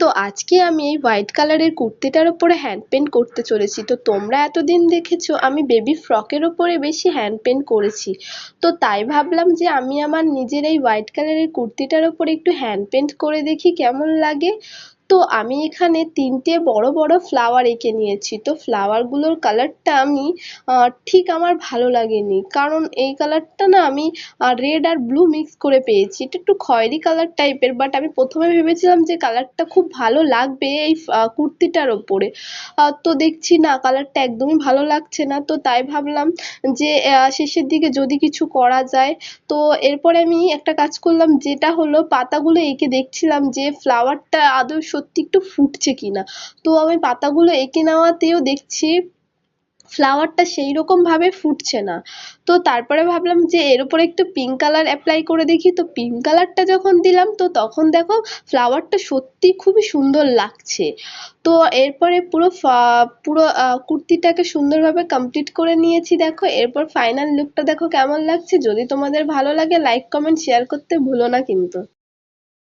তো আজকে আমি এই হোয়াইট কালারের কুর্তিটার ওপরে হ্যান্ড পেন্ট করতে চলেছি। তো তোমরা এতদিন দেখেছো আমি বেবি ফ্রকের ওপরে বেশি হ্যান্ড পেন্ট করেছি। তো তাই ভাবলাম যে আমি আমার নিজের এই হোয়াইট কালারের কুর্তিটার ওপরে একটু হ্যান্ড পেন্ট করে দেখি কেমন লাগে। তো আমি এখানে তিনটে বড় বড় ফ্লাওয়ার এঁকে নিয়েছি। তো ফ্লাওয়ারগুলোর কালারটা আমি ঠিক আমার ভালো লাগেনি, কারণ এই কালারটা না আমি রেড আর ব্লু মিক্স করে পেয়েছি। এটা একটু খয়েরি কালার টাইপের, বাট আমি প্রথমে ভেবেছিলাম যে কালারটা খুব ভালো লাগবে এই কুর্তিটার ওপরে। তো দেখছি না, কালারটা একদমই ভালো লাগছে না। তো তাই ভাবলাম যে শেষের দিকে যদি কিছু করা যায়। তো এরপরে আমি একটা কাজ করলাম, যেটা হলো পাতাগুলো এঁকে দেখছিলাম যে ফ্লাওয়ারটা আদৌ সত্যি একটু ফুটছে কিনা। তো আমি পাতাগুলো এঁকে নেওয়াতেও দেখছি ফ্লাওয়ারটা সেই রকম ভাবে ফুটছে না। তো তারপরে ভাবলাম যে এর উপরে একটু পিঙ্ক কালার অ্যাপ্লাই করে দেখি। তো পিঙ্ক কালারটা যখন দিলাম তো তখন দেখো ফ্লাওয়ারটা সত্যি খুবই সুন্দর লাগছে। তো এরপরে পুরো কুর্তিটাকে সুন্দরভাবে কমপ্লিট করে নিয়েছি। দেখো এরপর ফাইনাল লুকটা দেখো কেমন লাগছে। যদি তোমাদের ভালো লাগে লাইক কমেন্ট শেয়ার করতে ভুলো না কিন্তু।